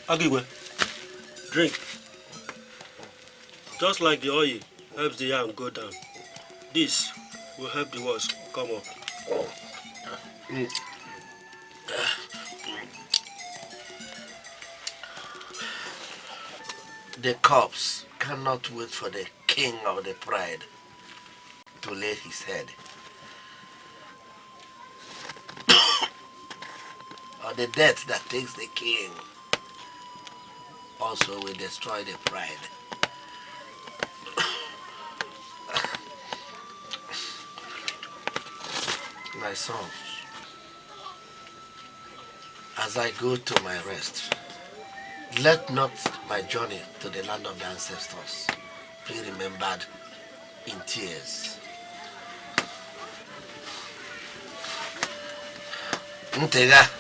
Agigwe, drink. Just like the oil helps the yam go down, this will help the words come up. The corpse cannot wait for the king of the pride to lay his head. Or the death that takes the king also will destroy the pride. My sons, as I go to my rest, let not my journey to the land of the ancestors be remembered in tears. Ntega,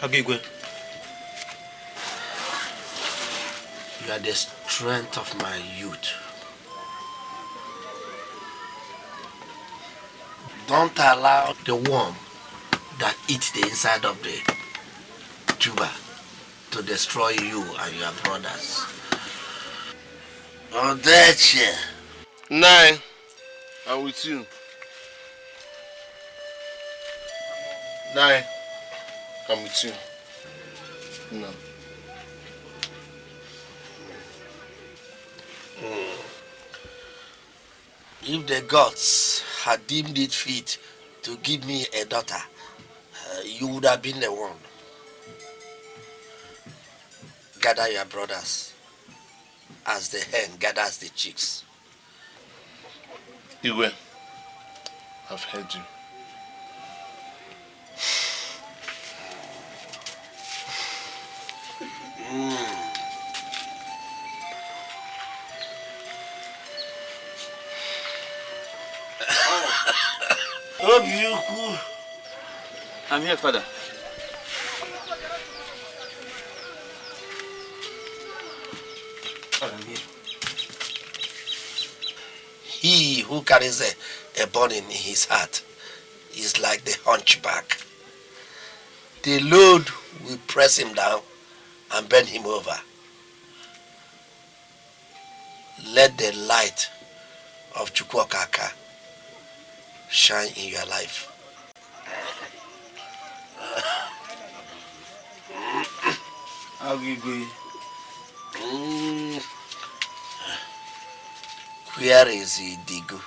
Agigwe, you are the strength of my youth. Don't allow the worm that eats the inside of the tuber to destroy you and your brothers. Odeche. Nine, I'm with you. Nine, I'm with you. No. If the gods had deemed it fit to give me a daughter, you would have been the one. Gather your brothers as the hen gathers the chicks. Igwe, I've heard you. I'm here, Father. I'm here. He who carries a burden in his heart is like the hunchback. The load will press him down and bend him over. Let the light of Chukwokaka shine in your life. Agigwe, Where is Idigu?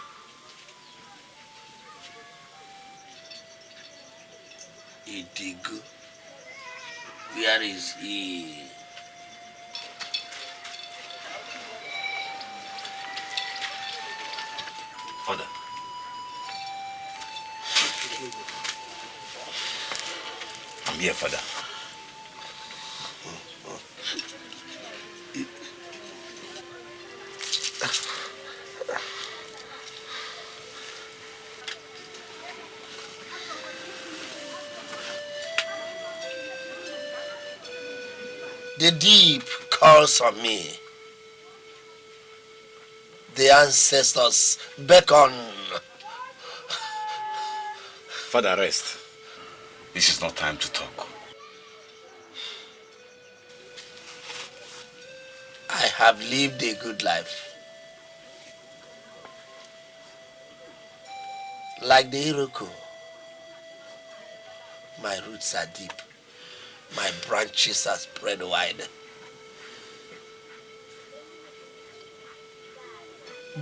Idigu. Where is he? Father. I'm here, Father. The deep calls on me. The ancestors beckon. Father, rest. This is not time to talk. I have lived a good life. Like the Iroko, my roots are deep. My branches are spread wide.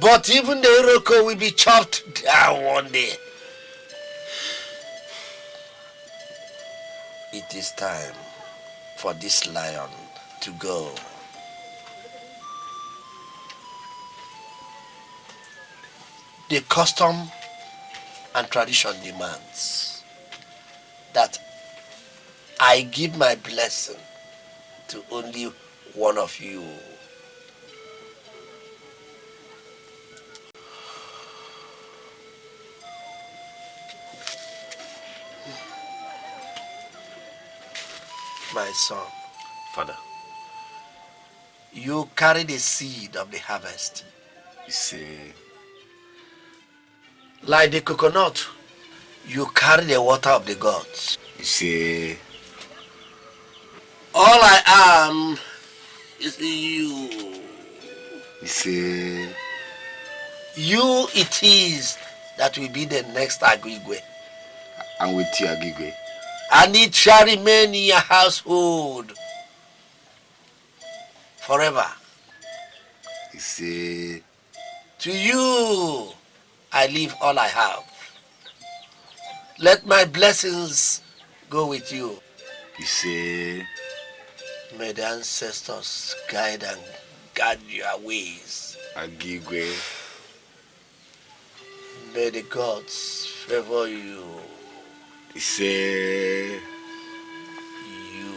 But even the Iroko will be chopped down one day. It is time for this lion to go. The custom and tradition demands that I give my blessing to only one of you. My son. Father. You carry the seed of the harvest. You say... Like the coconut, you carry the water of the gods. You say... All I am is you. You say, You it is that will be the next Agwigwe. I'm with you, Agigwe. And it shall remain in your household forever. You say, To you, I leave all I have. Let my blessings go with you. you say, May the ancestors guide and guard your ways. Agigwe. May the gods favor you. You say, You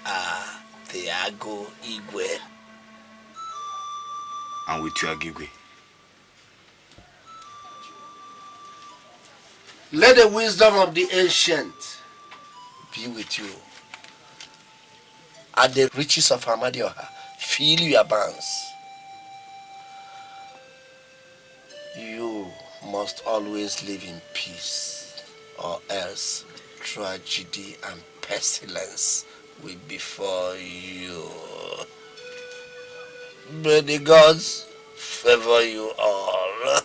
are the Ago Igwe. I'm with you, Agigwe. Let the wisdom of the ancient be with you. And the riches of Amadioha fill your barns. You must always live in peace, or else tragedy and pestilence will befall you. May the gods favor you all.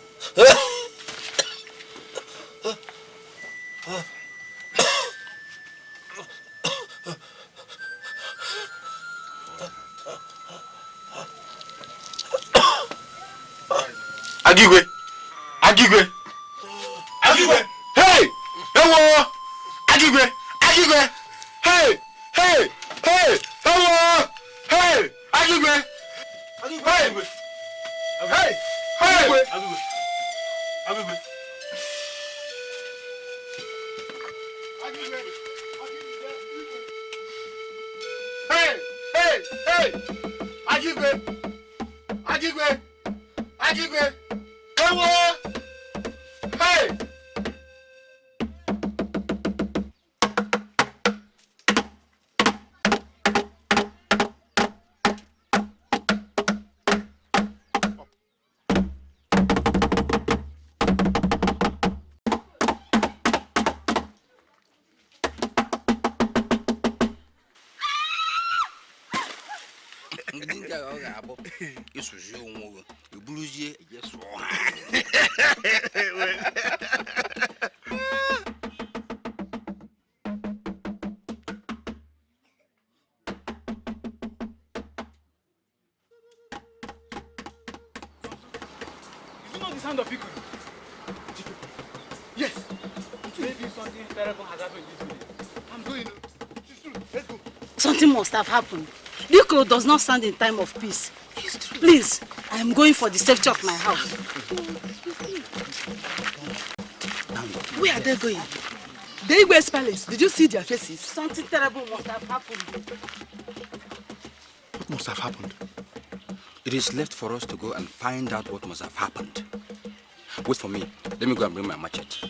Agigwe! Agigwe! Agigwe! Hey! Hello! Agigwe! Agigwe! Hey! Hey! Hey! Hello! Hey! Agigwe! Agigwe! Hey! Hey! Hey! Agigwe! Agigwe! Hey! Hey! Hey! Agigwe! Agigwe! Agigwe! Hello! Hey! Is it not the sound of people? Yes. Maybe something terrible has happened this village. I'm going. It is true. Let's go. Something must have happened. Dikro does not stand in time of peace. Please, I am going for the safety of my house. Where are they going? The Igwe's palace. Did you see their faces? Something terrible must have happened. What must have happened? It is left for us to go and find out what must have happened. Wait for me. Let me go and bring my machete.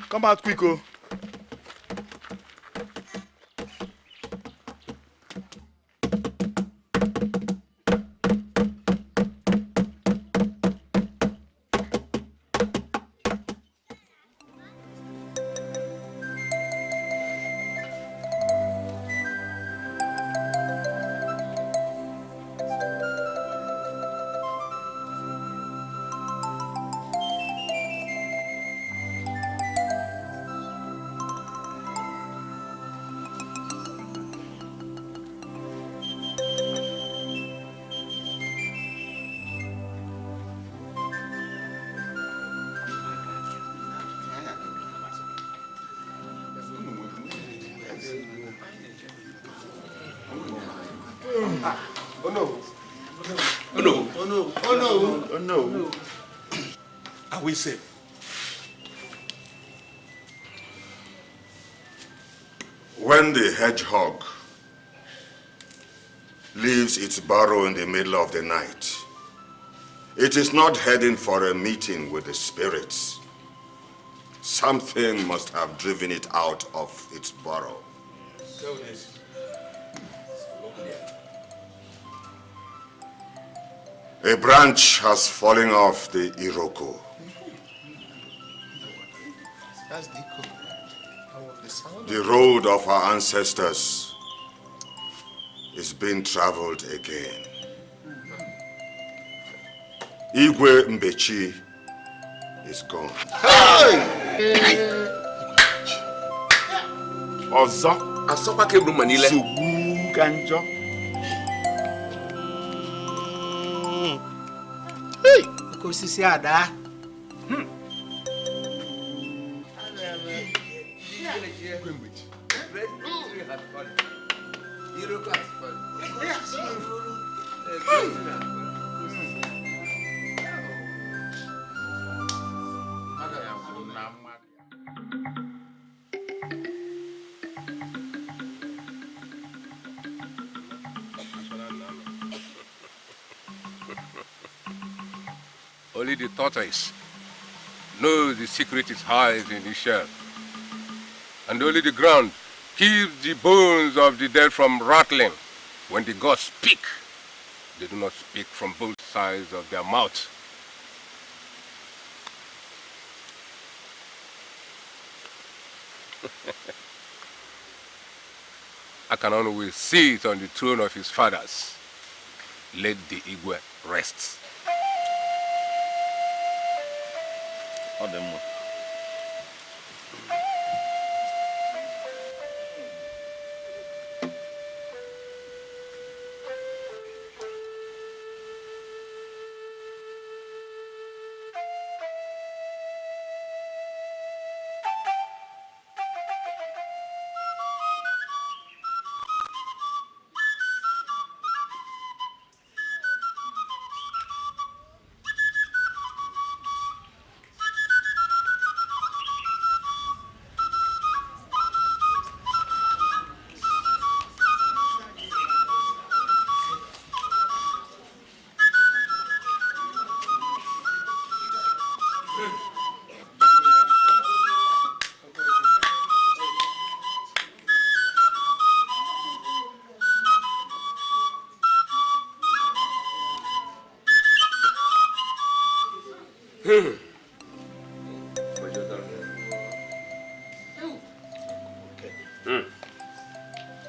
Come out quick, oh. Oh no. Oh no. Oh no. Oh no. Oh no. Are we safe? When the hedgehog leaves its burrow in the middle of the night, it is not heading for a meeting with the spirits. Something must have driven it out of its burrow. A branch has fallen off the Iroko. That's the echo. The sound. The road of our ancestors is being traveled again. Igwe Mbechi is gone. Ọzọ asọkwa ka eburu ma niile. Sugbu ka njọ. Ka osisi ada. Only the tortoise knows the secret is hides in his shell. And only the ground keeps the bones of the dead from rattling. When the gods speak, they do not speak from both sides of their mouth. I can always sit on the throne of his fathers. Let the Igwe rest.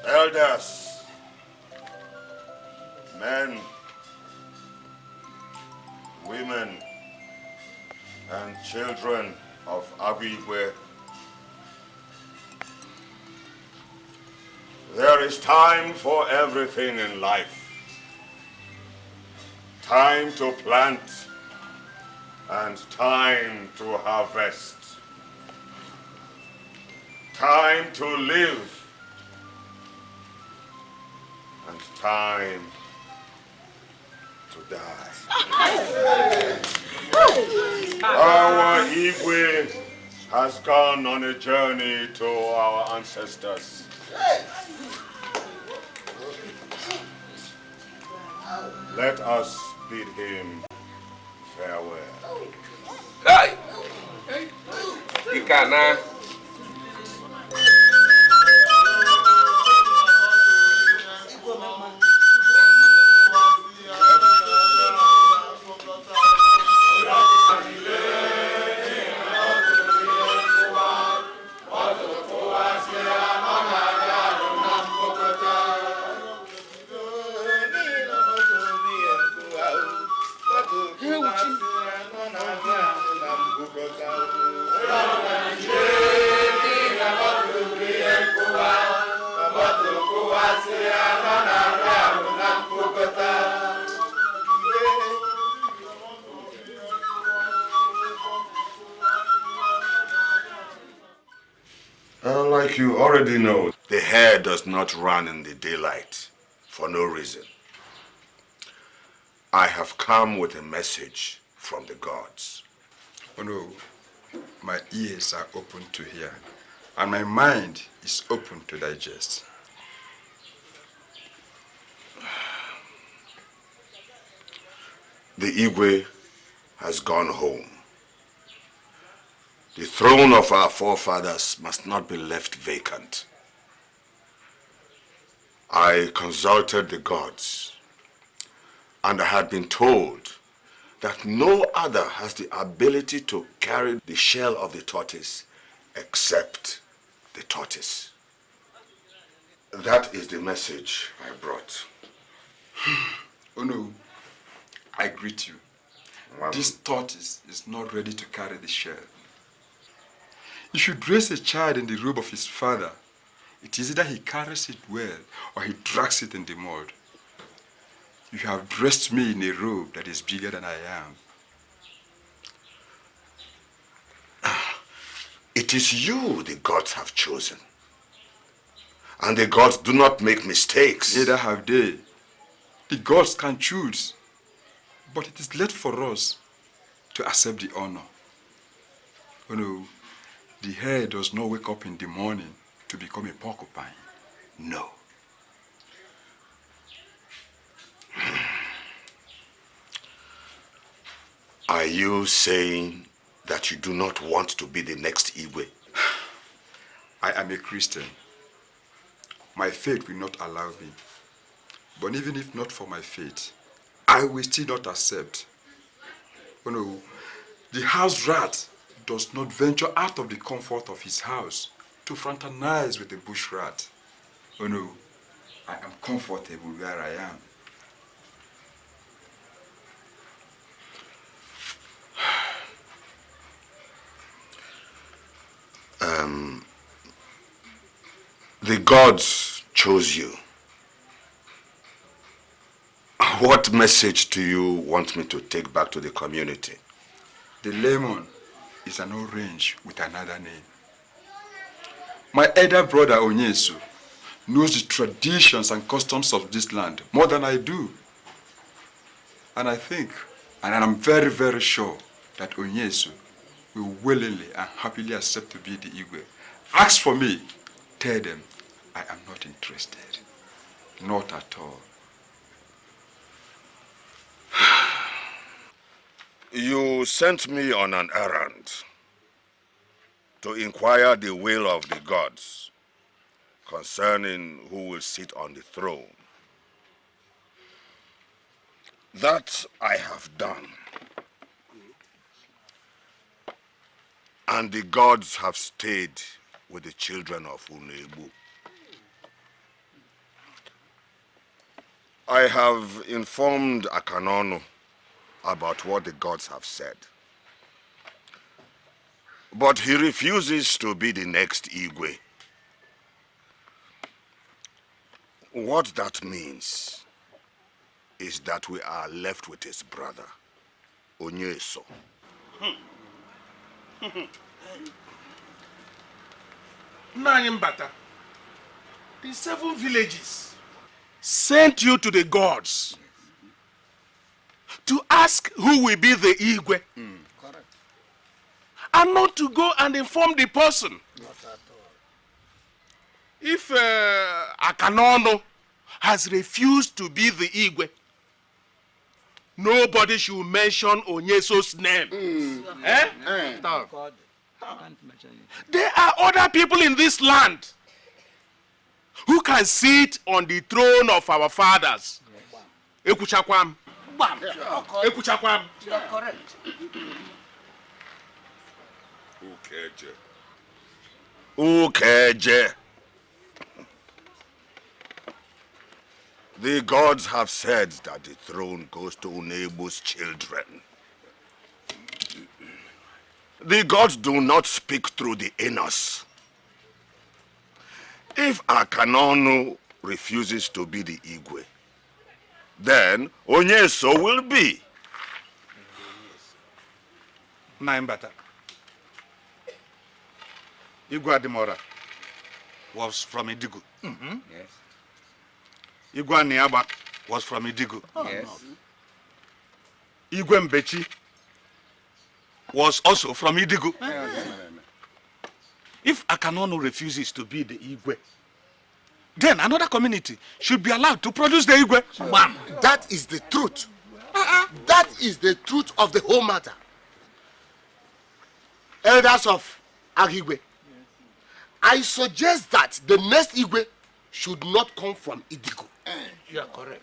Elders, men, women, and children of Agwigwe, there is time for everything in life. Time to plant and time to harvest. Time to live and time to die. Our Igwe has gone on a journey to our ancestors. Let us bid him farewell. Hey! Ikana. Like you already know, the heir does not run in the daylight for no reason. I have come with a message from the gods. Oh no, my ears are open to hear, and my mind is open to digest. The Igwe has gone home. The throne of our forefathers must not be left vacant. I consulted the gods, and I had been told that no other has the ability to carry the shell of the tortoise except the tortoise. That is the message I brought. Oh no, I greet you. This tortoise is not ready to carry the shell. You should raise a child in the robe of his father. It is either he carries it well or he drags it in the mud. You have dressed me in a robe that is bigger than I am. It is you the gods have chosen. And the gods do not make mistakes. Neither have they. The gods can choose, but it is left for us to accept the honor. Oh no, the hare does not wake up in the morning to become a porcupine. No. Are you saying that you do not want to be the next Igwe? I am a Christian. My faith will not allow me. But even if not for my faith, I will still not accept. Oh no, the house rat does not venture out of the comfort of his house to fraternize with the bush rat. Oh no, I am comfortable where I am. The gods chose you. What message do you want me to take back to the community? The lemon is an orange with another name. My elder brother Onyesu knows the traditions and customs of this land more than I do. And I think, and I'm very, very sure that Onyesu will willingly and happily accept to be the Igwe. Ask for me, tell them I am not interested. Not at all. You sent me on an errand to inquire the will of the gods concerning who will sit on the throne. That I have done. And the gods have stayed with the children of Unebu. I have informed Akanono about what the gods have said. But he refuses to be the next Igwe. What that means is that we are left with his brother, Onyeso. Nanyambata, the 7 villages sent you to the gods to ask who will be the Igwe. Correct. And not to go and inform the person. Not at all. If Akanono has refused to be the Igwe, nobody should mention Onyeso's name. Stop. There are other people in this land who can sit on the throne of our fathers. Ekuchakwam. Ekuchakwam. You're correct. Ukeje. The gods have said that the throne goes to Unebu's children. The gods do not speak through the Enos. If Akanono refuses to be the Igwe, then Onyeso will be. Naimbata. Igwe Adimora was from Idigu. Yes. Igwe Niaba was from Idigu. Yes. Igwe Mbechi was also from Idigu. If Akanono refuses to be the Igwe, then another community should be allowed to produce the Igwe. Bam. That is the truth. That is the truth of the whole matter. Elders of Agigwe, I suggest that the next Igwe should not come from Idigu. You are correct.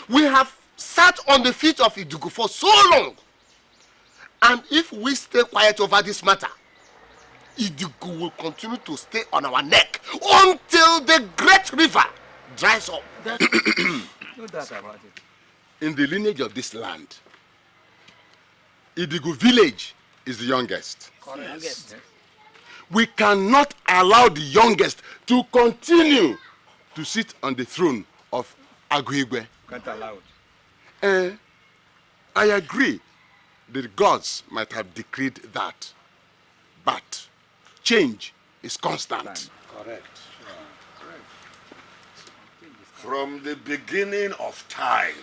We have sat on the feet of Idigu for so long. And if we stay quiet over this matter, Idigu will continue to stay on our neck until the great river dries up. No doubt about it. In the lineage of this land, Idigu village is the youngest. Correct. Yes. We cannot allow the youngest to continue to sit on the throne of Aguigwe. Can't allow it. I agree. The gods might have decreed that. But change is constant. Correct. From the beginning of time,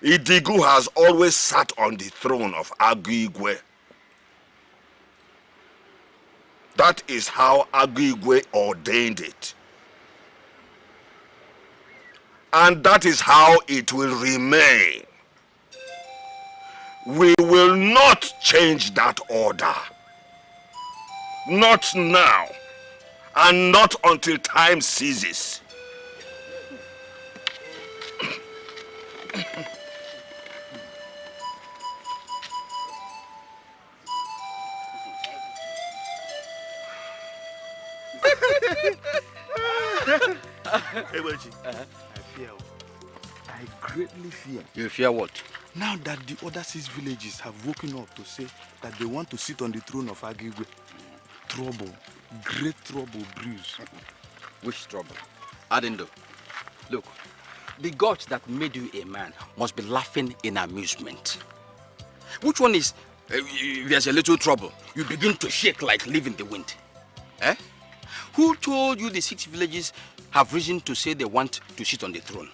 Idigu has always sat on the throne of Aguigwe. That is how Aguigwe ordained it. And that is how it will remain. We will not change that order. Not now. And not until time ceases. I greatly fear. You fear what? Now that the other 6 villages have woken up to say that they want to sit on the throne of Agigwe, trouble, great trouble brews. Which trouble? Adindo, look, the God that made you a man must be laughing in amusement. Which one is, there's a little trouble, you begin to shake like leaf in the wind? Eh? Who told you the 6 villages have reason to say they want to sit on the throne?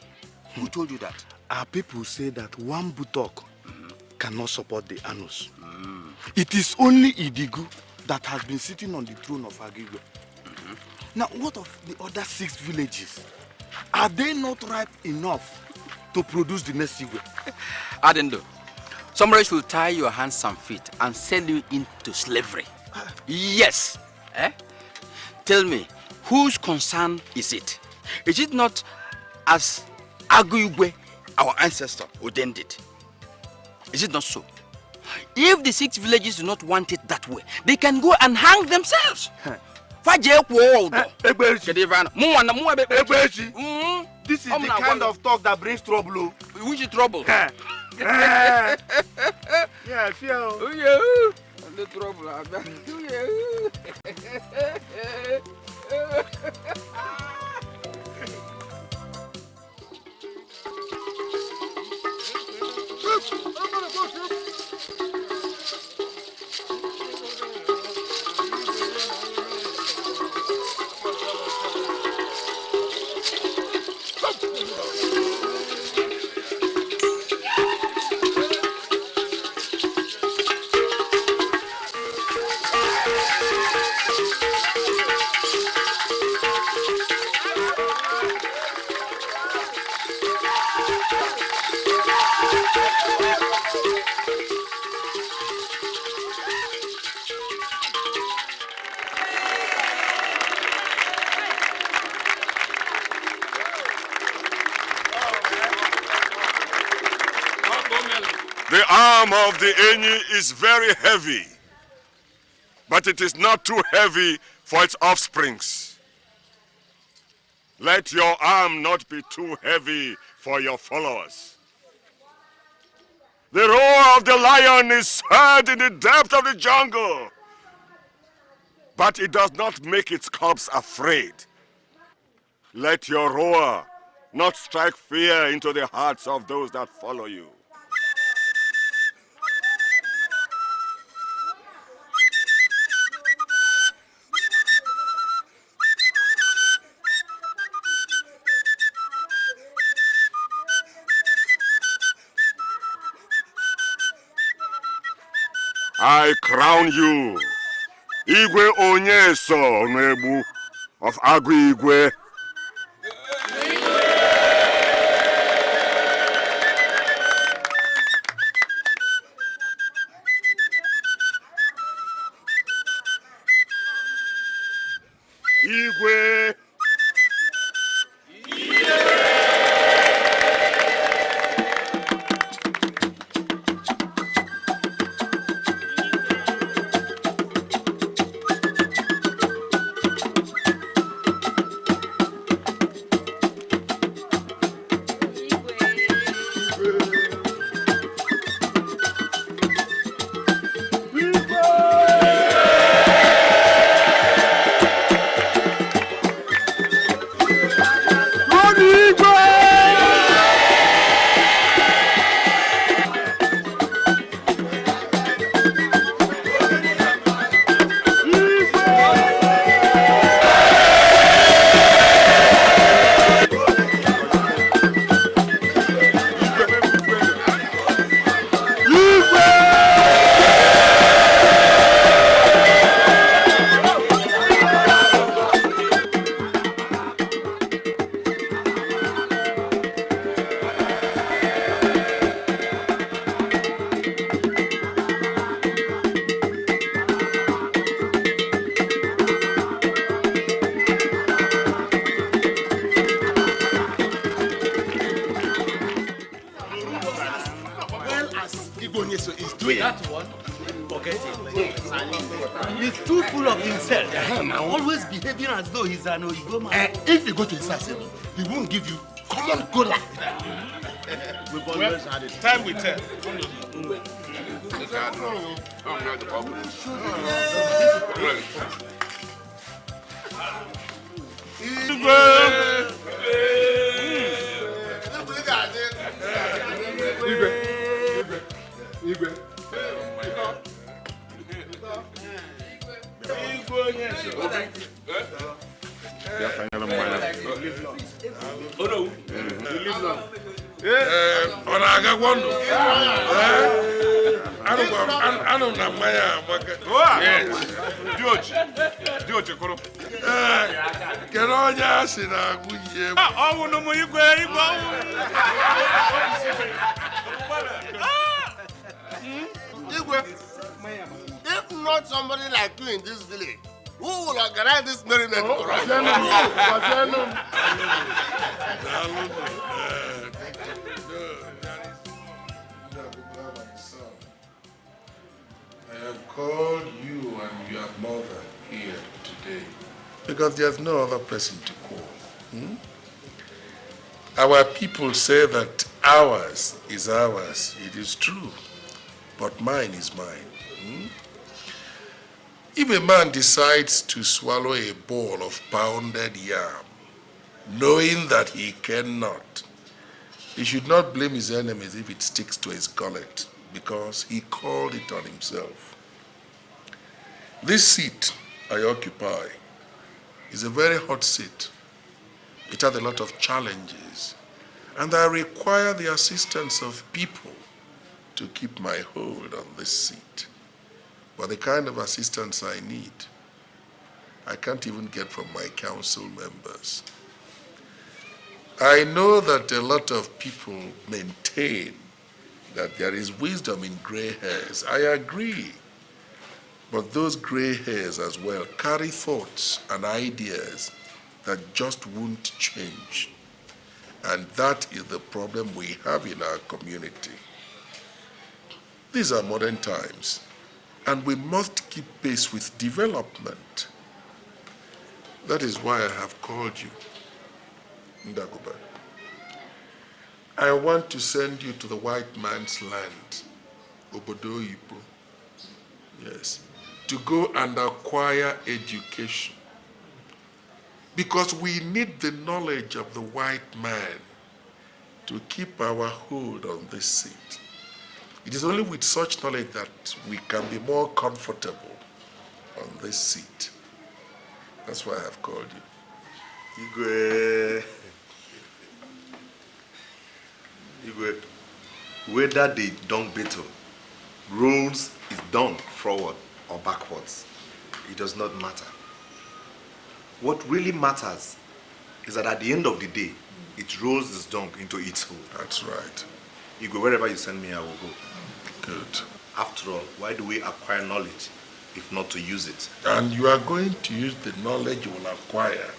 Who told you that? Our people say that one buttock cannot support the anus. It is only Idigu that has been sitting on the throne of Agigwe. Now, what of the other 6 villages? Are they not ripe enough to produce the next Igwe? Adendo, somebody should tie your hands and feet and sell you into slavery. Yes. Eh? Tell me, whose concern is it? Is it not as Aguyugwe, our ancestor, ordained it? Is it not so? If the 6 villages do not want it that way, they can go and hang themselves. This is the kind of talk that brings trouble. Which is trouble? Yeah, I fear. Oh, yeah. The trouble. The arm of the Enyi is very heavy, but it is not too heavy for its offsprings. Let your arm not be too heavy for your followers. The roar of the lion is heard in the depth of the jungle, but it does not make its cubs afraid. Let your roar not strike fear into the hearts of those that follow you. I crown you, Igwe Onyeso Nebu of Aguigwe. Igwe. well as Igbo is doing. That one, forget it. He's too full of himself. Always behaving as though he's an Oyibo man. If you go to his house, he won't give you common cola. We've always had it. Time will tell. If not somebody like you in this village, who will organize this merriment for us? I have called you and your mother here today because there's no other person to call. Our people say that ours is ours. It is true, but mine is mine. If a man decides to swallow a bowl of pounded yam, knowing that he cannot, he should not blame his enemies if it sticks to his gullet, because he called it on himself. This seat I occupy is a very hot seat. It has a lot of challenges, and I require the assistance of people to keep my hold on this seat. But the kind of assistance I need, I can't even get from my council members. I know that a lot of people maintain that there is wisdom in gray hairs. I agree. But those gray hairs as well carry thoughts and ideas that just won't change. And that is the problem we have in our community. These are modern times, and we must keep pace with development. That is why I have called you, Ndagoba. I want to send you to the white man's land, Obodo Ibo. Yes, to go and acquire education. Because we need the knowledge of the white man to keep our hold on this seat. It is only with such knowledge that we can be more comfortable on this seat. That's why I have called you. Igwe, whether the dung beetle rolls its dung forward or backwards, it does not matter. What really matters is that at the end of the day, it rolls its dung into its hole. That's right. Igwe, wherever you send me, I will go. Good. After all, why do we acquire knowledge if not to use it? And you are going to use the knowledge you will acquire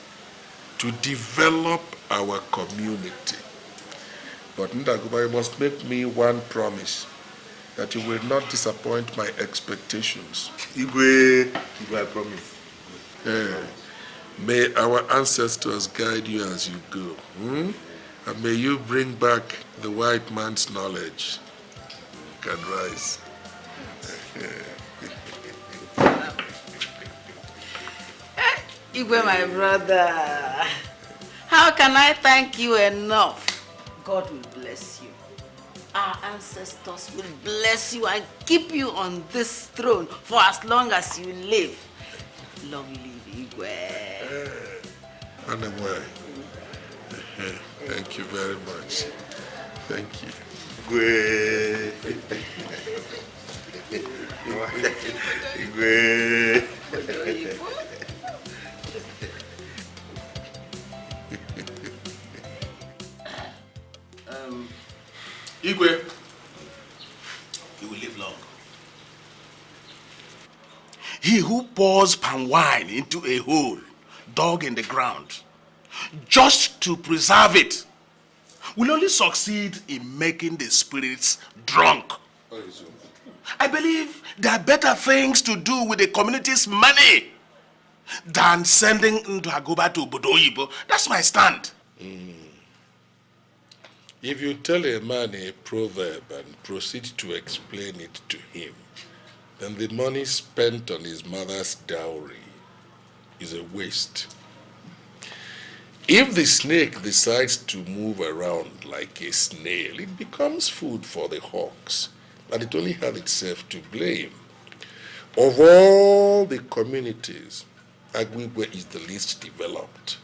to develop our community. But Ndagoba, you must make me one promise that you will not disappoint my expectations. Igwe, I promise. May our ancestors guide you as you go. And may you bring back the white man's knowledge. You can rise. Igwe, my brother, how can I thank you enough? God will bless you. Our ancestors will bless you and keep you on this throne for as long as you live. Long live Igwe. Anyway, thank you very much. Thank you. Igwe. Igwe. Igwe, you will live long. He who pours palm wine into a hole dug in the ground just to preserve it will only succeed in making the spirits drunk. I believe there are better things to do with the community's money than sending Ndagoba to Bodoyibo. That's my stand. If you tell a man a proverb and proceed to explain it to him, then the money spent on his mother's dowry is a waste. If the snake decides to move around like a snail, it becomes food for the hawks, and it only has itself to blame. Of all the communities, Agwigwe is the least developed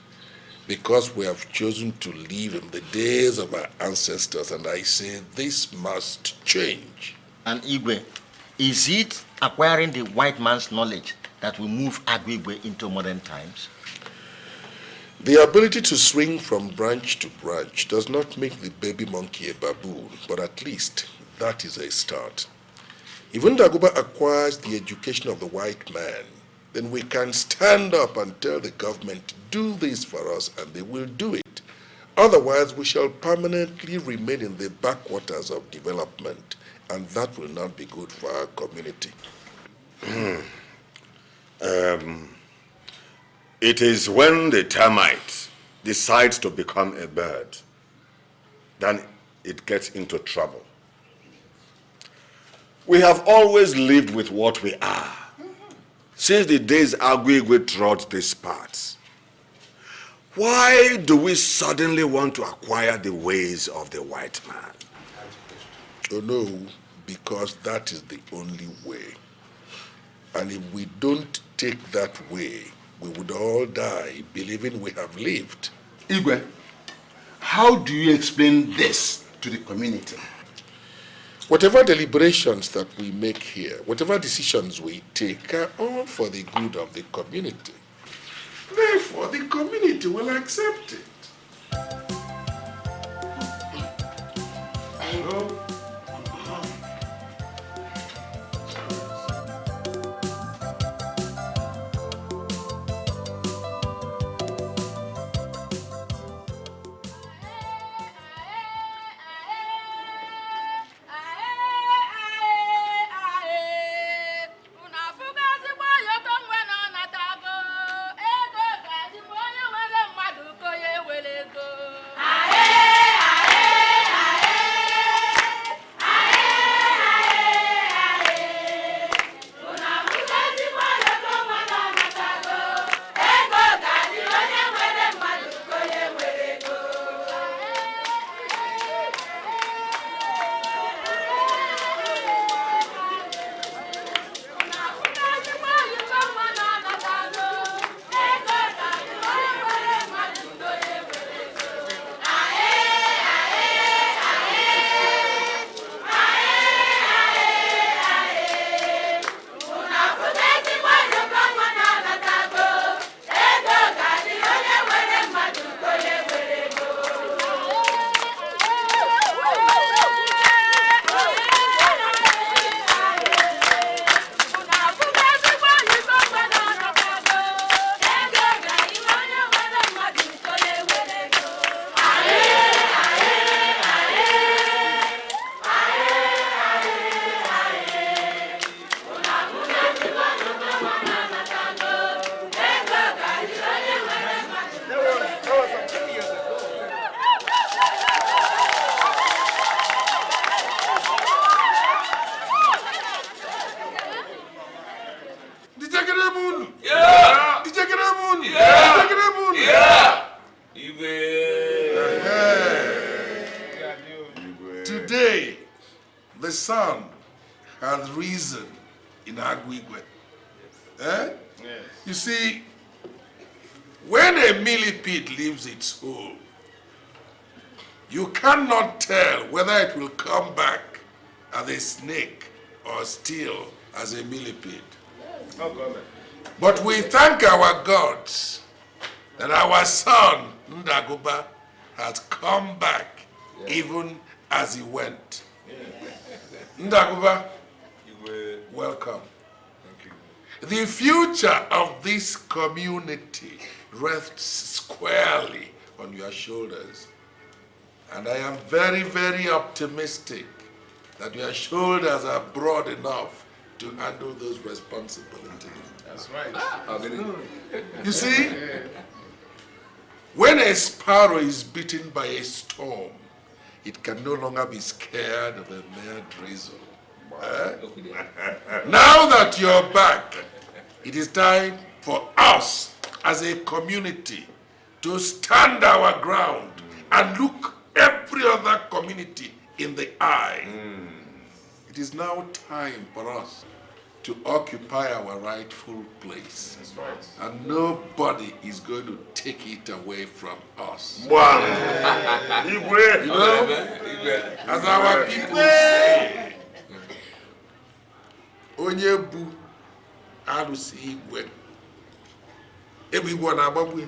because we have chosen to live in the days of our ancestors, and I say this must change. And Igwe, is it acquiring the white man's knowledge that will move Agwigwe into modern times? The ability to swing from branch to branch does not make the baby monkey a baboon, but at least that is a start. If Ndagoba acquires the education of the white man, then we can stand up and tell the government, do this for us, and they will do it. Otherwise, we shall permanently remain in the backwaters of development, and that will not be good for our community. It is when the termite decides to become a bird, then it gets into trouble. We have always lived with what we are, since the days Agwigwe trod these parts. Why do we suddenly want to acquire the ways of the white man? Oh no, because that is the only way. And if we don't take that way, we would all die believing we have lived. Igwe, how do you explain this to the community? Whatever deliberations that we make here, whatever decisions we take are all for the good of the community. Therefore, the community will accept it. Today, the sun has risen in Agwigwe. Eh? Yes. You see, when a millipede leaves its hole, you cannot tell whether it will come back as a snake or still as a millipede. But we thank our gods that our son, Ndagoba, has come back even as he went. Ndagoba, welcome. The future of this community rests squarely on your shoulders. And I am very, very optimistic that your shoulders are broad enough to handle those responsibilities. That's right. You see, when a sparrow is bitten by a storm, it can no longer be scared of a mere drizzle. Now that you're back, it is time for us as a community to stand our ground and look every other community in the eye. It is now time for us to occupy our rightful place. That's right. And nobody is going to take it away from us. Wow. You know, as our people say, onye bu alusi igwe. Everyone above the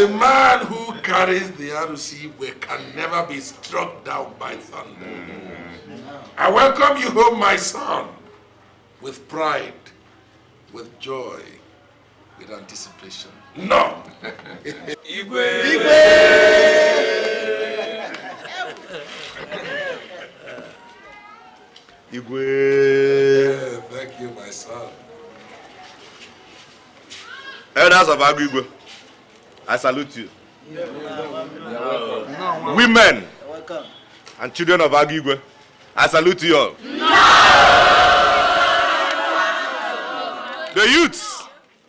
man who carries the alusi igwe can never be struck down by thunder. I welcome you home, my son, with pride, with joy, with anticipation. No! Igwe! Igwe! Thank you, my son. Elders of Agigwe, I salute you. Women and children of Agigwe, I salute you all. The youths,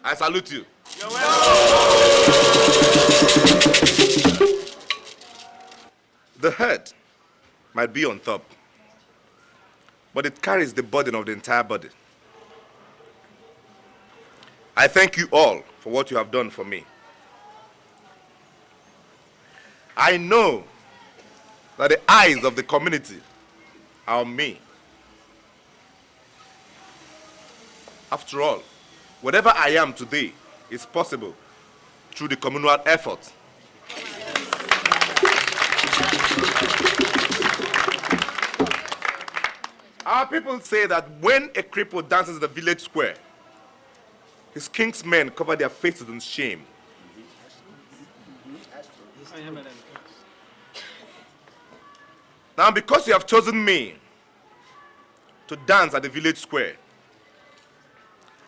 I salute you. The head might be on top, but it carries the burden of the entire body. I thank you all for what you have done for me. I know that the eyes of the community are on me. After all, whatever I am today is possible through the communal effort. Our people say that when a cripple dances in the village square, his king's men cover their faces in shame. Now, because you have chosen me to dance at the village square,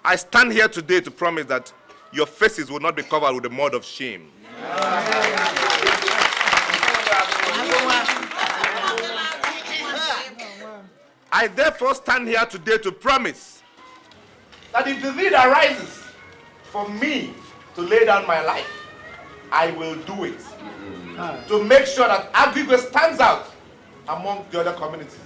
I stand here today to promise that your faces will not be covered with the mud of shame. I therefore stand here today to promise that if the need arises for me to lay down my life, I will do it. To make sure that Agigwe stands out among the other communities.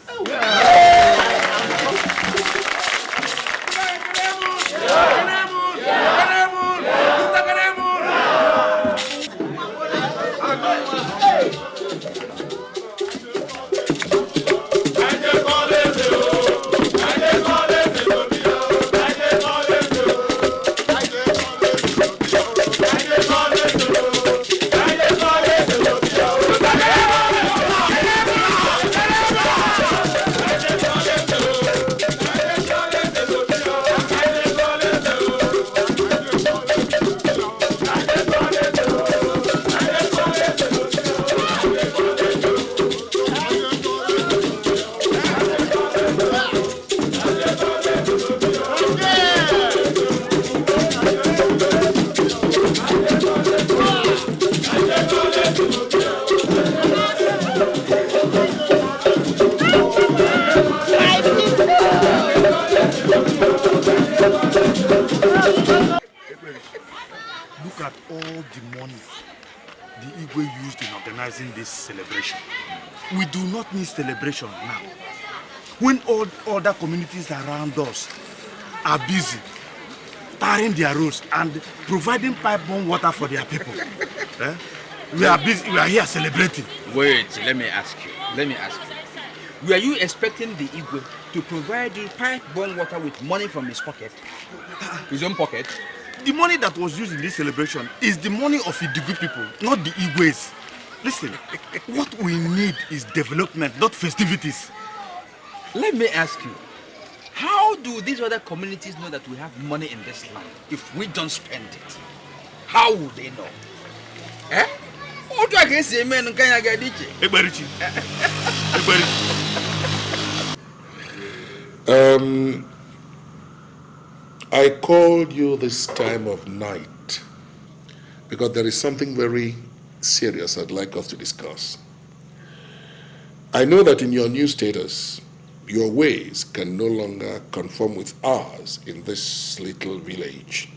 Look at all the money the Igwe used in organizing this celebration. We do not need celebration now. When all other communities around us are busy tarring their roads and providing pipe-borne water for their people, we are busy. We are here celebrating. Wait, let me ask you. Were you expecting the Igwe to provide you pipe-borne water with money from his pocket? His own pocket? The money that was used in this celebration is the money of the good people, not the Igwes. Listen, what we need is development, not festivities. Let me ask you, how do these other communities know that we have money in this land if we don't spend it? How would they know? Otu aka esi eme nke ya ga dị iche. Ekperichi. Ekperichi. I called you this time of night because there is something very serious I'd like us to discuss. I know that in your new status, your ways can no longer conform with ours in this little village.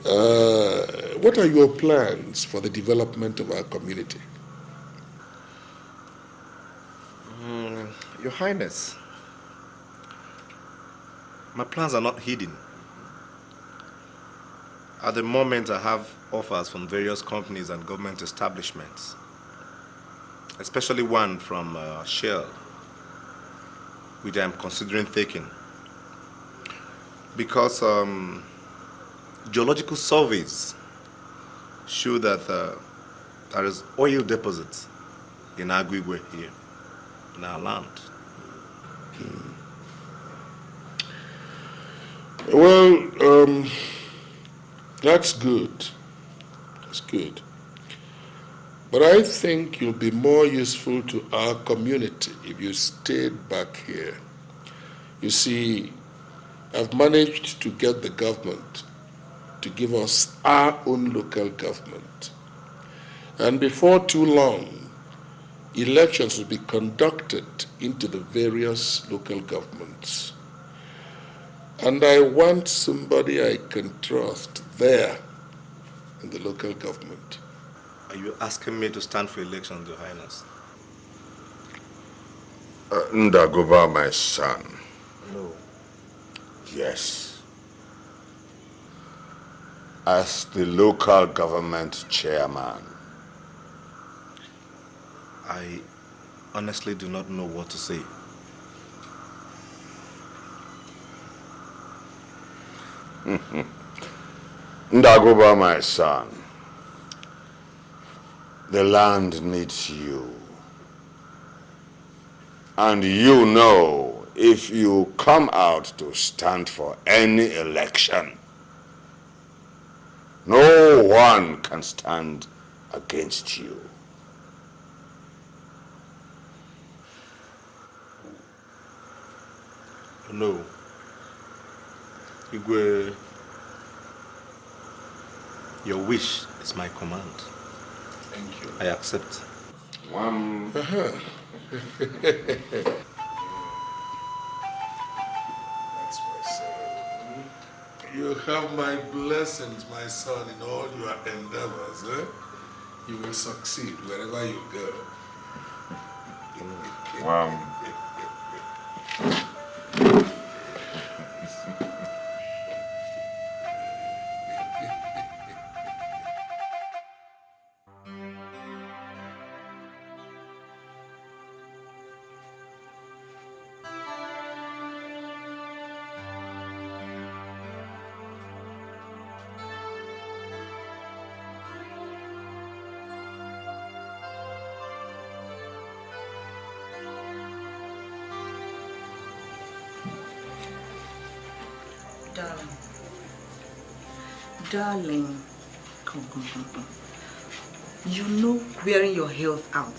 What are your plans for the development of our community? Your Highness, my plans are not hidden. At the moment, I have offers from various companies and government establishments, especially one from Shell, which I am considering taking. Because geological surveys show that there is oil deposits in Aguigwe here, in our land. Well, that's good. That's good. But I think you'll be more useful to our community if you stayed back here. You see, I've managed to get the government to give us our own local government. And before too long, elections will be conducted into the various local governments. And I want somebody I can trust there in the local government. Are you asking me to stand for elections, Your Highness? Ndagoba, my son. No. Yes. As the local government chairman. I honestly do not know what to say. Ndagoba, my son. The land needs you. And you know, if you come out to stand for any election, no one can stand against you. No. Igwe, your wish is my command. Thank you. I accept. That's my son. You have my blessings, my son, in all your endeavors. You will succeed wherever you go. Darling, come. You know wearing your health out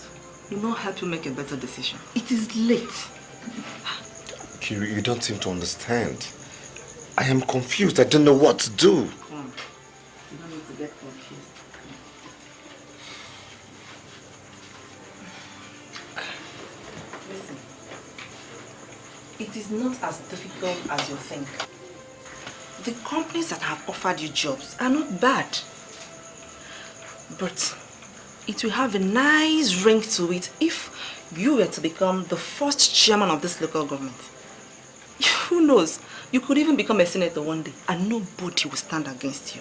will not help you make a better decision. It is late. Kiri, you don't seem to understand. I am confused. I don't know what to do. Come on. You don't need to get confused. Listen. It is not as difficult as you think. The companies that have offered you jobs are not bad. But it will have a nice ring to it if you were to become the first chairman of this local government. Who knows? You could even become a senator one day and nobody will stand against you.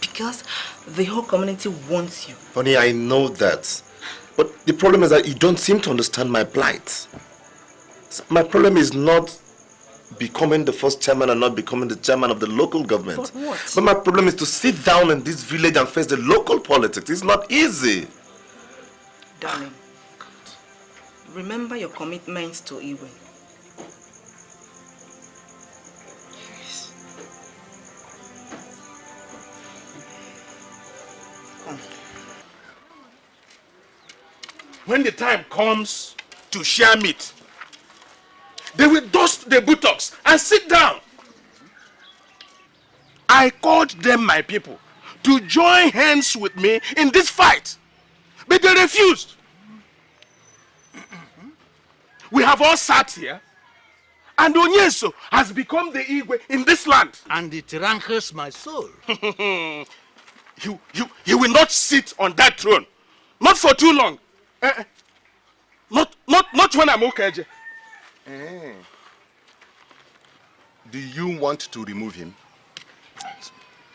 Because the whole community wants you. Honey, I know that. But the problem is that you don't seem to understand my plight. My problem is not becoming the first chairman and not becoming the chairman of the local government. But what? But my problem is to sit down in this village and face the local politics. It's not easy. Darling, remember your commitment to Iwe. Yes. Come. when the time comes to share meat, they will dust the buttocks and sit down. I called them my people to join hands with me in this fight, but they refused. We have all sat here, and Onyeso has become the Igwe in this land. And it rankles my soul. He will not sit on that throne. Not for too long. Not when I'm okay. Do you want to remove him?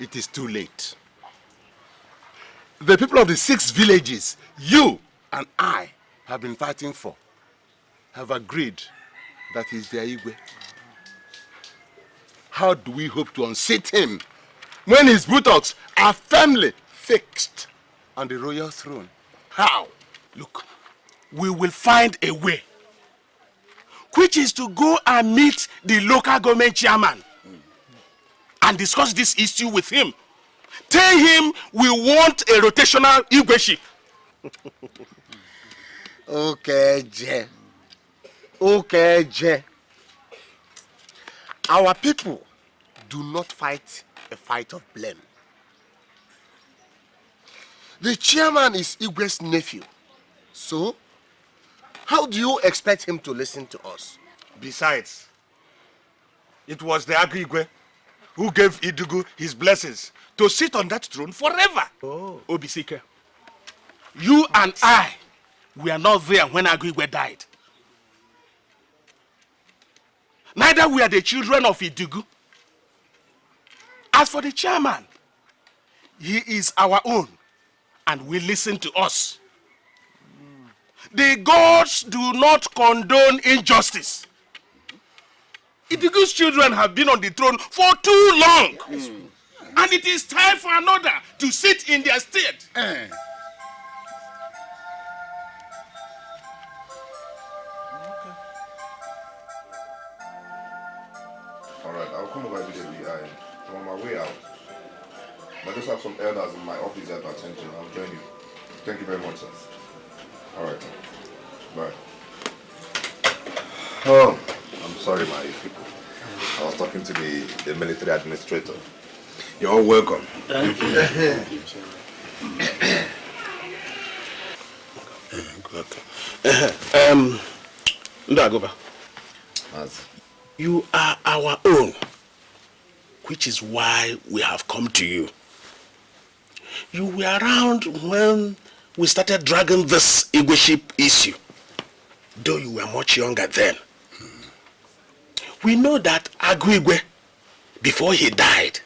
It is too late. The people of the 6 villages you and I have been fighting for have agreed that he's their Igwe. How do we hope to unseat him when his buttocks are firmly fixed on the royal throne? How? Look, we will find a way, which is to go and meet the local government chairman and discuss this issue with him. Tell him we want a rotational Igweship. Okay, Je. Okay, Je. Our people do not fight a fight of blame. The chairman is Igwe's nephew. So, how do you expect him to listen to us? Besides, it was the Agigwe who gave Idugu his blessings to sit on that throne forever. Oh. Obisike, you and I were not there when Agigwe died. Neither were the children of Idugu. As for the chairman, he is our own and will listen to us. The gods do not condone injustice. Idugu's children have been on the throne for too long. And it is time for another to sit in their stead. Alright, I'll come over immediately. I'm on my way out. I just have some elders in my office that to attend to. I'll join you. Thank you very much, sir. Alright. Bye. Oh, I'm sorry, my people. I was talking to the military administrator. You're all welcome. Thank you. Ndagoba, you are our own, which is why we have come to you. You were around when we started dragging this Igweship issue, though you were much younger then. We know that Agwigwe, before he died,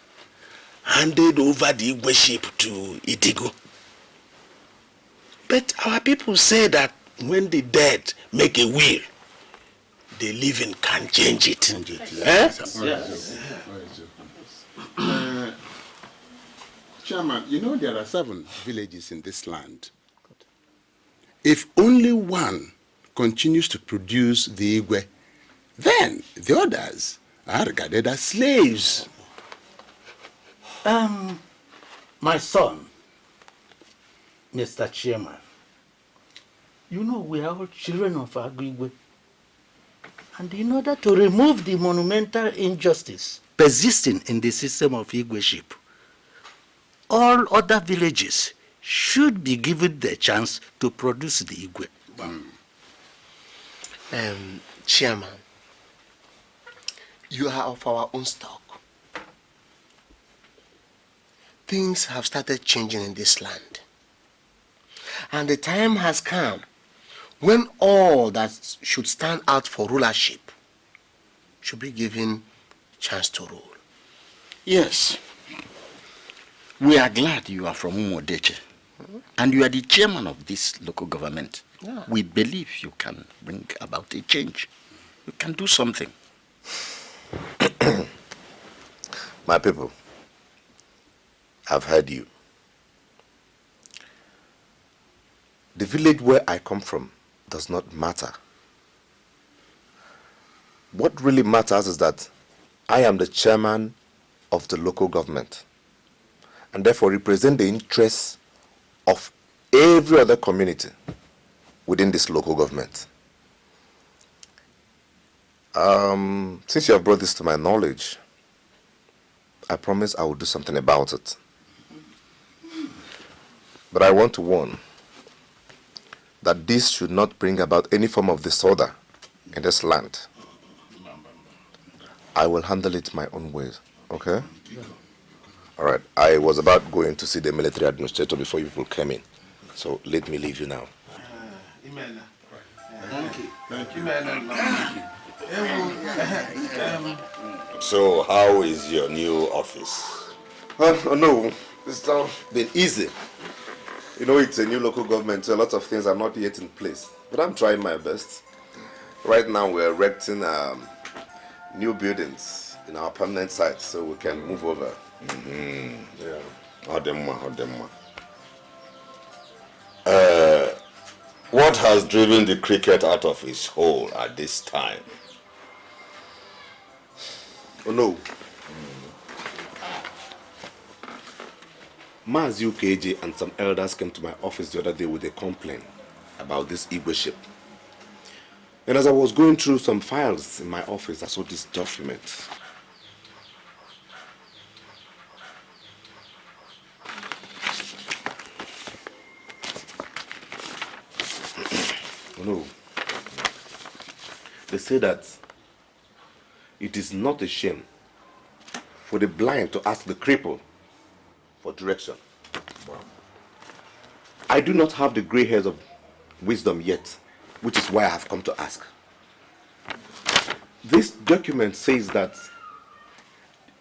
handed over the Igweship to Idigu. But our people say that when the dead make a will, the living can change it. Yes. Chairman, you know there are 7 villages in this land. If only one continues to produce the Igwe, then the others are regarded as slaves. My son, Mr. Chairman, you know we are all children of Agwigwe. And in order to remove the monumental injustice persisting in the system of Igweship, all other villages should be given the chance to produce the Igwe. Chairman, you are of our own stock. Things have started changing in this land. And the time has come when all that should stand out for rulership should be given chance to rule. Yes. We are glad you are from Umodeche. And you are the chairman of this local government. Yeah. We believe you can bring about a change. You can do something. My people, I've heard you. The village where I come from does not matter. What really matters is that I am the chairman of the local government and therefore represent the interests of every other community. within this local government. Since you have brought this to my knowledge, I promise I will do something about it. But I want to warn that this should not bring about any form of disorder in this land. I will handle it my own way, okay? All right, I was about going to see the military administrator before you people came in. So let me leave you now. Thank you. Thank you. So, how is your new office? Oh no, it's not been easy. You know, it's a new local government, so a lot of things are not yet in place. But I'm trying my best. Right now, we're erecting new buildings in our permanent site so we can move over. Yeah. What has driven the cricket out of its hole at this time? Oh no. Mazi UKJ and some elders came to my office the other day with a complaint about this Igwe ship. And as I was going through some files in my office, I saw this document. Oh no. They say that it is not a shame for the blind to ask the cripple for direction. I do not have the gray hairs of wisdom yet, which is why I have come to ask. This document says that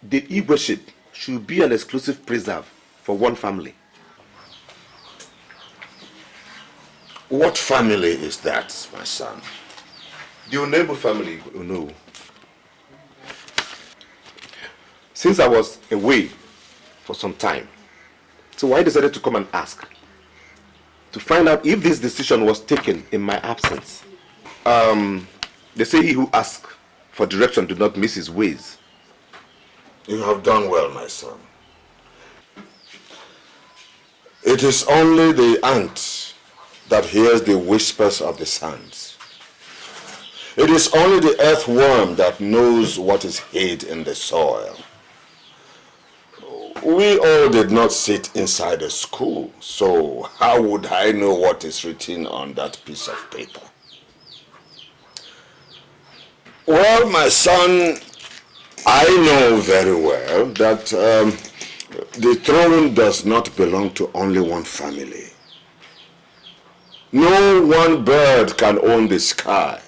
the Igwe ship should be an exclusive preserve for one family. What family is that, my son? The Onebu family. Oh no. Since I was away for some time, so I decided to come and ask to find out if this decision was taken in my absence. They say he who asks for direction do not miss his ways. You have done well, my son. It is only the ant that hears the whispers of the sands. It is only the earthworm that knows what is hid in the soil. We all did not sit inside a school, so how would I know what is written on that piece of paper? Well, my son, I know very well that the throne does not belong to only one family. No one bird can own the sky,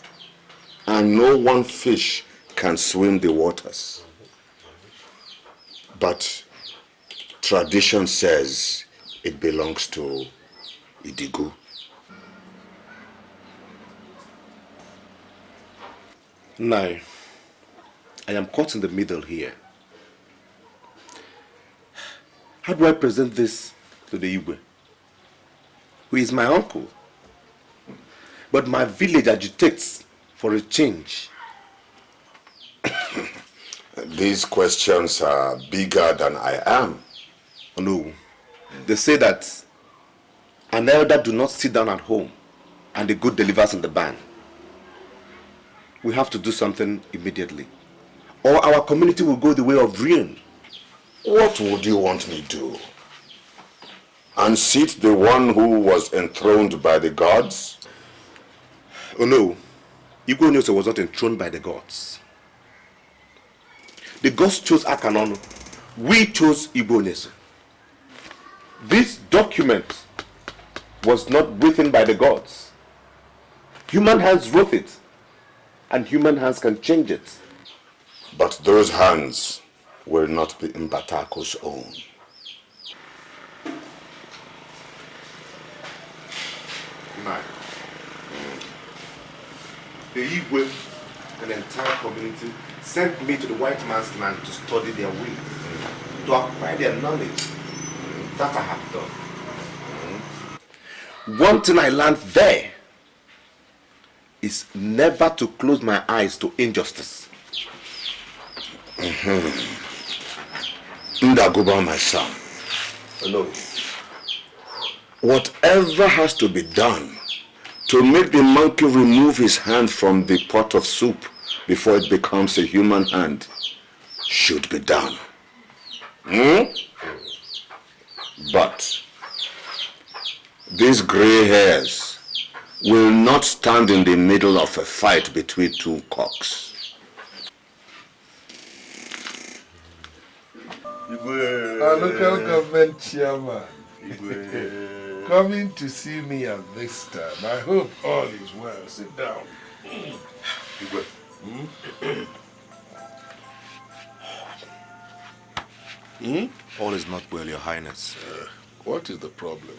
and no one fish can swim the waters. But tradition says it belongs to Idigu. Now, I am caught in the middle here. How do I present this to the Igwe, who is my uncle? But my village agitates for a change. These questions are bigger than I am. No, they say that an elder do not sit down at home and the good delivers in the barn. We have to do something immediately, or our community will go the way of ruin. What would you want me to do? Unseat the one who was enthroned by the gods? Oh no, Igwe Onyeso was not enthroned by the gods. The gods chose Akanonu. We chose Igwe Onyeso. This document was not written by the gods. Human hands wrote it, and human hands can change it. But those hands will not be Mbatako's own. The Igwe and the entire community sent me to the white man's land to study their ways, to acquire their knowledge. That I have done. One thing I learned there is never to close my eyes to injustice. Ndaguba, my son. No. Whatever has to be done to make the monkey remove his hand from the pot of soup before it becomes a human hand should be done. But these gray hairs will not stand in the middle of a fight between two cocks. Our local government chairman coming to see me at this time. I hope all is well. Sit down. All is not well, Your Highness. What is the problem?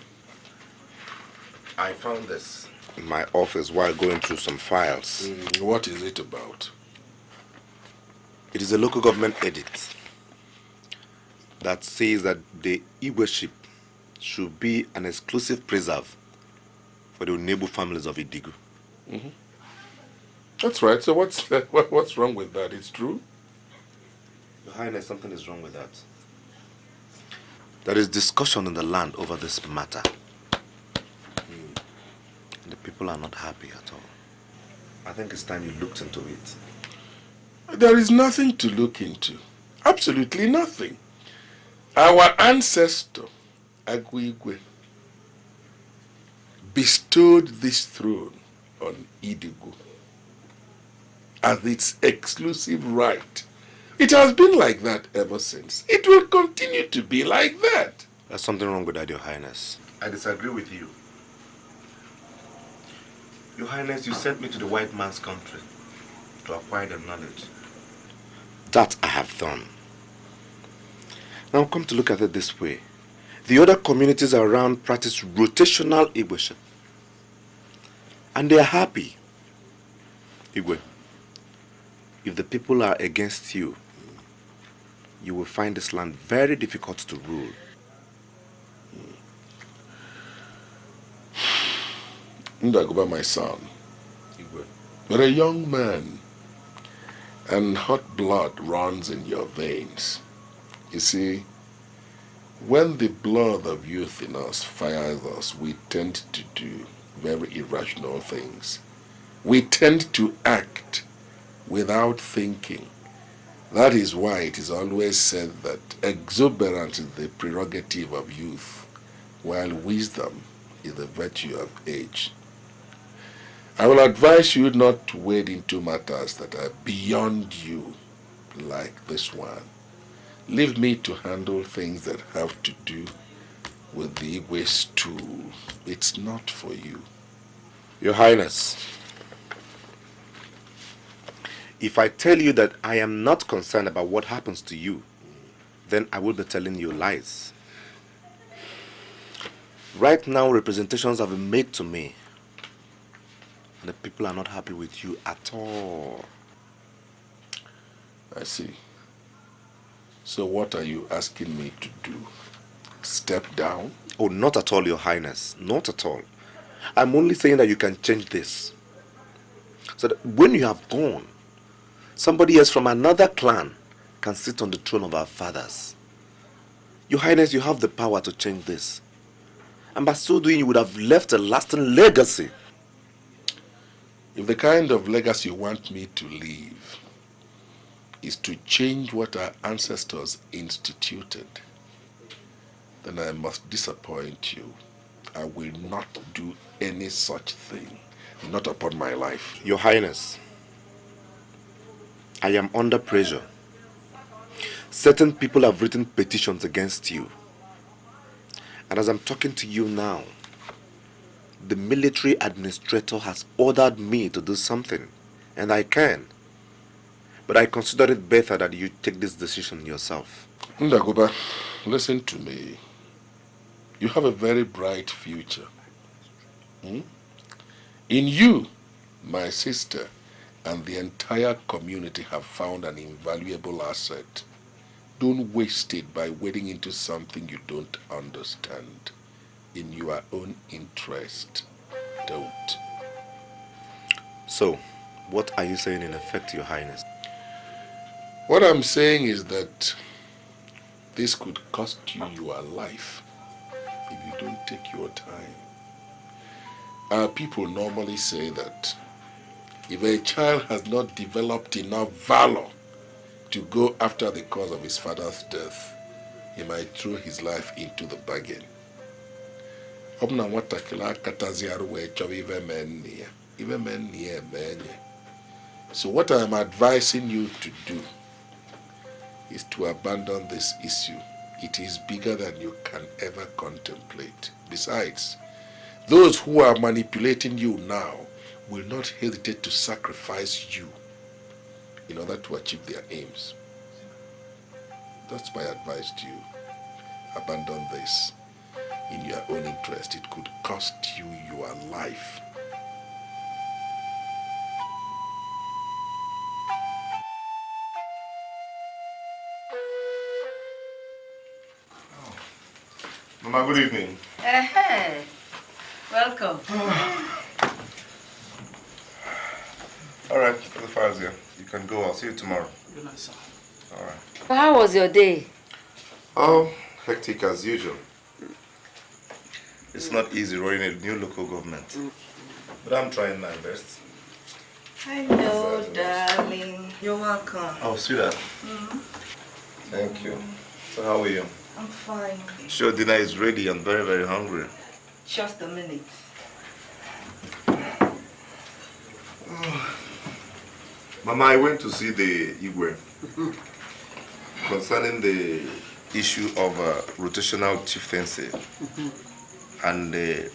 I found this in my office while going through some files. What is it about? It is a local government edict that says that the Igwe ship should be an exclusive preserve for the Unebu families of Idigu. That's right. So what's wrong with that? It's true? Your Highness, something is wrong with that. There is discussion in the land over this matter. And the people are not happy at all. I think it's time you looked into it. There is nothing to look into. Absolutely nothing. Our ancestor, Agwigwe, bestowed this throne on Idigu as its exclusive right. It has been like that ever since. It will continue to be like that. There's something wrong with that, Your Highness. I disagree with you. Your Highness, you sent me to the white man's country to acquire the knowledge. That I have done. Now come to look at it this way. The other communities around practice rotational Igwe. And they are happy. Igwe, if the people are against you, you will find this land very difficult to rule. Ndagoba, my son, you're a young man, and hot blood runs in your veins. You see, when the blood of youth in us fires us, we tend to do very irrational things. We tend to act without thinking. That is why it is always said that exuberance is the prerogative of youth, while wisdom is the virtue of age. I will advise you not to wade into matters that are beyond you, like this one. Leave me to handle things that have to do with the Igwe stool. It's not for you. Your Highness, if I tell you that I am not concerned about what happens to you, then I will be telling you lies. Right now, representations have been made to me, and the people are not happy with you at all. I see. So what are you asking me to do? Step down? Oh, not at all, Your Highness. Not at all. I'm only saying that you can change this. So that when you have gone, somebody else from another clan can sit on the throne of our fathers. Your Highness, you have the power to change this. And by so doing, you would have left a lasting legacy. If the kind of legacy you want me to leave is to change what our ancestors instituted, then I must disappoint you. I will not do any such thing, not upon my life. Your Highness, I am under pressure. Certain people have written petitions against you. And as I'm talking to you now, the military administrator has ordered me to do something, and I can. But I consider it better that you take this decision yourself. Ndagoba, listen to me. You have a very bright future. In you, my sister, and the entire community have found an invaluable asset. Don't waste it by wading into something you don't understand. In your own interest, don't. So, what are you saying in effect, Your Highness? What I'm saying is that this could cost you your life if you don't take your time. Our people normally say that if a child has not developed enough valor to go after the cause of his father's death, he might throw his life into the bargain. So what I am advising you to do is to abandon this issue. It is bigger than you can ever contemplate. Besides, those who are manipulating you now will not hesitate to sacrifice you in order to achieve their aims. That's my advice to you. Abandon this in your own interest. It could cost you your life. Mama, good evening. Hey, welcome. All right, the file's here. You can go. I'll see you tomorrow. Good night, sir. All right. How was your day? Oh, hectic as usual. It's not easy running a new local government. But I'm trying my best. I know, darling. You're welcome. Oh, sweetheart. Thank you. So how are you? I'm fine. Sure, dinner is ready. I'm very, very hungry. Just a minute. Mama, I went to see the Igwe concerning the issue of rotational chieftaincy and the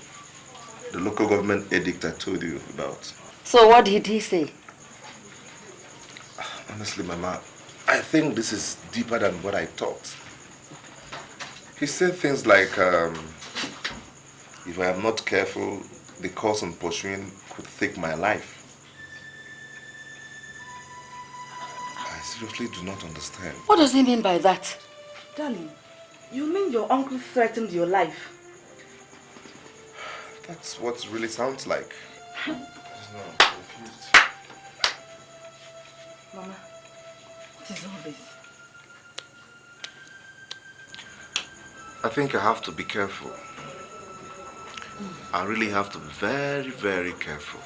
local government edict I told you about. So what did he say? Honestly, Mama, I think this is deeper than what I thought. He said things like, if I am not careful, the course I'm pursuing could take my life. I seriously do not understand. What does he mean by that? Darling, you mean your uncle threatened your life? That's what it really sounds like. Mama, what is all this? I think I have to be careful. I really have to be very, very careful.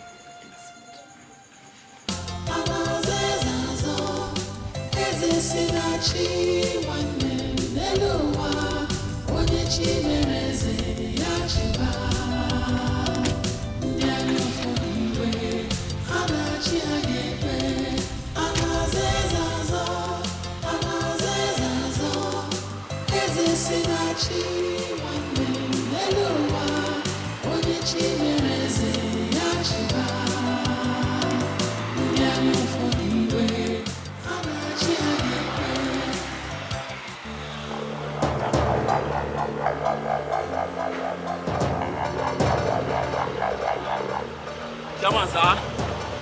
Chairman, sir.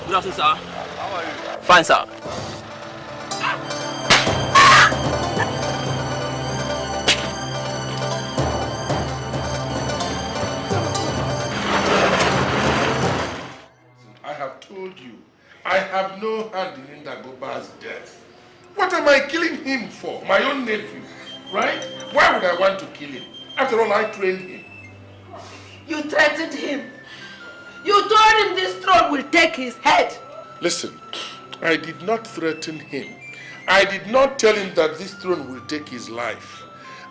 Good afternoon, sir. How are you? Fine, sir. I have told you, I have no hand in Ndagoba's death. What am I killing him for? My own nephew, right? Why would I want to kill him? After all, I trained him. You threatened him. You told him this throne will take his head. Listen, I did not threaten him. I did not tell him that this throne will take his life.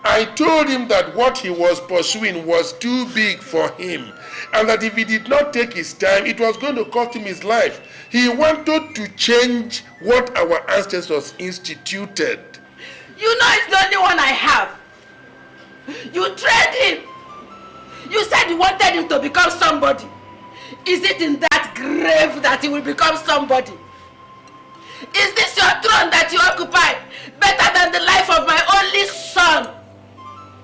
I told him that what he was pursuing was too big for him, and that if he did not take his time, it was going to cost him his life. He wanted to change what our ancestors instituted. You know it's the only one I have. You trained him. You said you wanted him to become somebody. Is it in that grave that he will become somebody? Is this your throne that you occupy better than the life of my only son?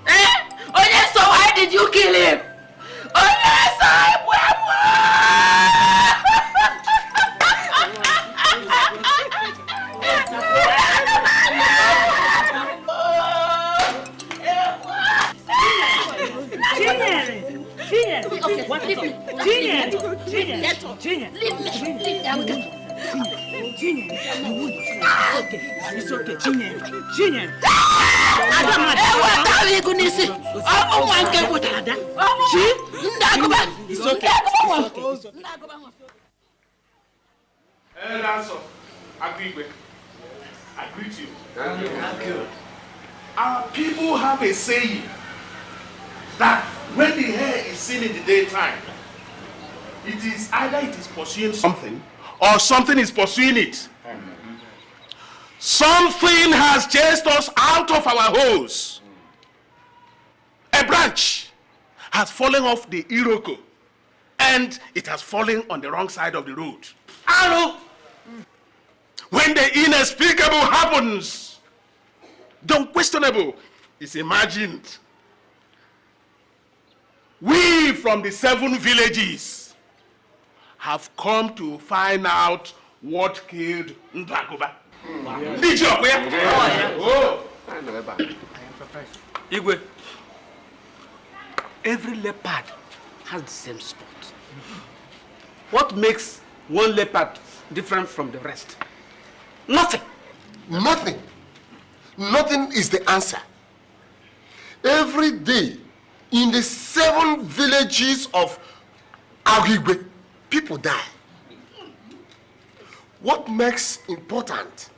Eh? Oh yes, so why did you kill him? Oh yes, It's okay. Chinye. It's okay. Elders of Agribe, I greet you. Thank you. Our people have a saying that when the hair is seen in the daytime, it is either it is pursuing something or something is pursuing it. Something has chased us out of our holes. A branch has fallen off the Iroko and it has fallen on the wrong side of the road. Arrow! When the inexplicable happens, the unquestionable is imagined. We from the 7 villages have come to find out what killed Ndagoba. Did you? Oh. Igwe, every leopard has the same spot. What makes one leopard different from the rest? Nothing. Nothing. Nothing is the answer. Every day in the 7 villages of Agigwe, people die. What makes important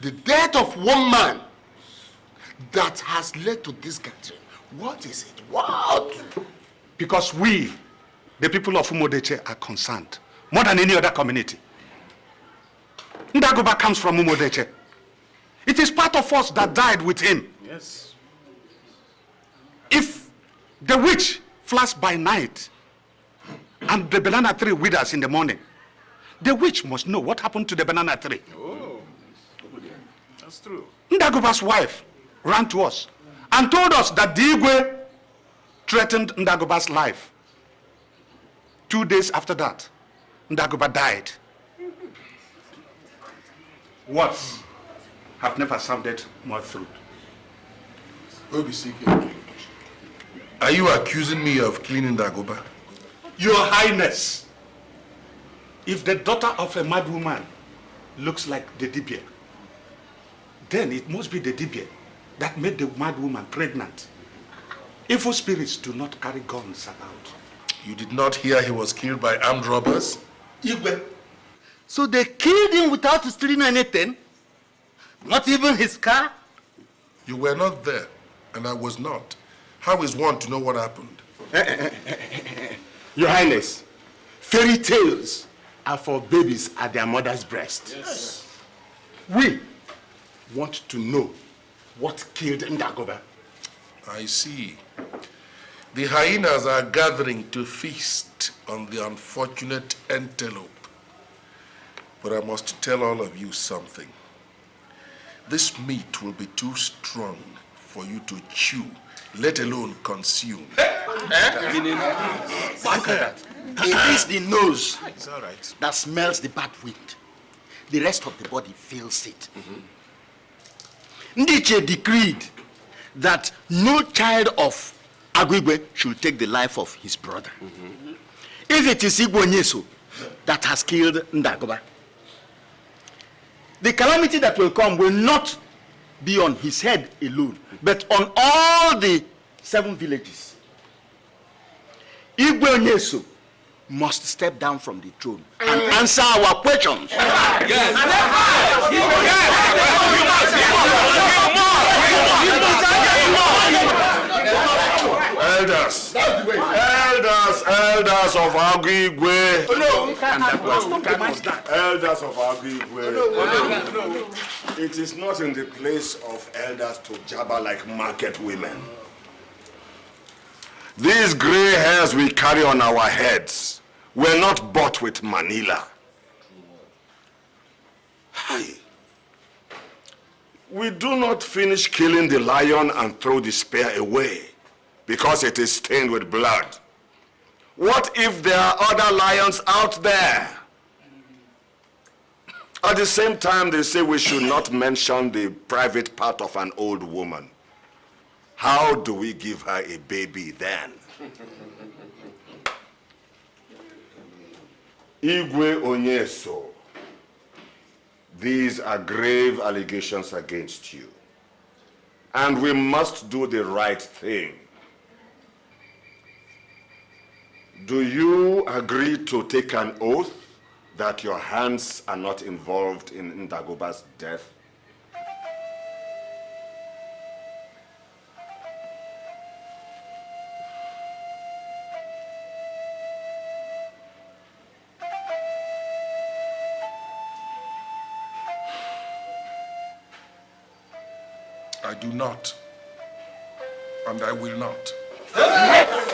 the death of one man that has led to this gathering? What is it? What? Because we, the people of Umodeche, are concerned more than any other community. Ndagoba comes from Umodeche. It is part of us that died with him. Yes. If the witch flies by night and the banana tree withers in the morning, the witch must know what happened to the banana tree. Oh, that's true. Ndagoba's wife ran to us and told us that the Igwe threatened Ndagoba's life. 2 days after that, Ndagoba died. Words have never sounded more true. Obisike, are you accusing me of cleaning Ndagoba? Your Highness, if the daughter of a mad woman looks like the Dibia, then it must be the Dibia that made the mad woman pregnant. Evil spirits do not carry guns about. You did not hear he was killed by armed robbers? Igwe. So they killed him without stealing anything? Not even his car? You were not there, and I was not. How is one to know what happened? Your Highness, fairy tales are for babies at their mother's breast. Yes. We want to know what killed Ndagoba. I see. The hyenas are gathering to feast on the unfortunate antelope. But I must tell all of you something. This meat will be too strong for you to chew, let alone consume. It is the nose It's all right. that smells the bad wind. The rest of the body feels it. Ndiche decreed that no child of Agwigwe should take the life of his brother. If it is Igwe Nyeso that has killed Ndagoba, the calamity that will come will not be on his head alone, but on all the 7 villages. Igwe Nyeso must step down from the throne and answer our questions. Elders of Agigwe. Elders of Agigwe. It is not in the place of elders to jabber like market women. These gray hairs we carry on our heads were not bought with Manila. Hi. We do not finish killing the lion and throw the spear away because it is stained with blood. What if there are other lions out there? At the same time, they say we should not mention the private part of an old woman. How do we give her a baby then? Igwe Onyeso, These are grave allegations against you. And we must do the right thing. Do you agree to take an oath that your hands are not involved in Ndagoba's death? I do not, and I will not.